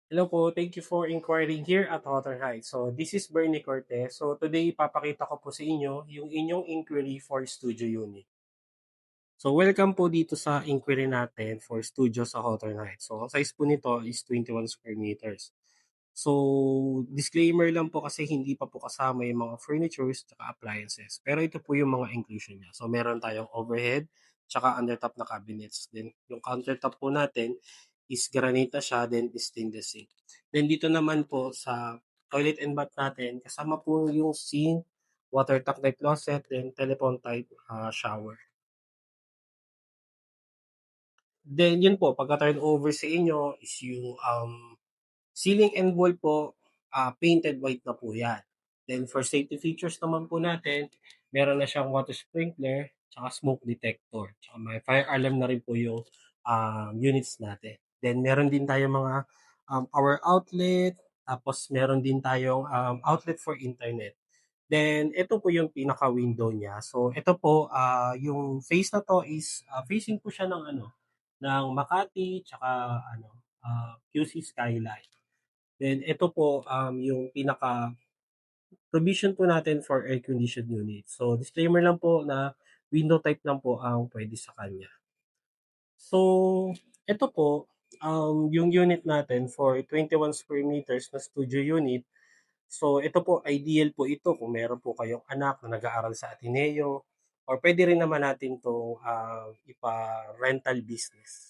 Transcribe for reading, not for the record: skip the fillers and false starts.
Hello po, thank you for inquiring here at Hotter Heights. So, this is Bernie Cortez. So, today ipapakita ko po sa inyo yung inyong inquiry for studio unit. So, welcome po dito sa inquiry natin for studio sa Hotter Heights. So, ang size po nito is 21 square meters. So, disclaimer lang po kasi hindi pa po kasama yung mga furnitures at appliances. Pero ito po yung mga inclusion niya. So, meron tayong overhead tsaka undertop na cabinets. Then, yung countertop po natin is granite na siya, then is stainless steel. Then, dito naman po sa toilet and bath natin, kasama po yung sink, water tank type closet, then telephone type shower. Then, yun po, pagka-turn over sa inyo is yung ceiling and wall po, painted white na po yan. Then for safety features naman po natin, meron na siyang water sprinkler, tsaka smoke detector. Tsaka may fire alarm na rin po yung units natin. Then meron din tayo mga power outlet, tapos meron din tayong outlet for internet. Then ito po yung pinaka-window niya. So ito po, yung face na to is facing po siya ng ng Makati tsaka QC Skyline. Then ito po, yung pinaka-provision po natin for air conditioned unit. So disclaimer lang po na window type lang po ang pwede sa kanya. So ito po, yung unit natin for 21 square meters na studio unit. So ito po, ideal po ito kung meron po kayong anak na nag-aaral sa Ateneo or pwede rin naman natin 'tong ipa-rental business.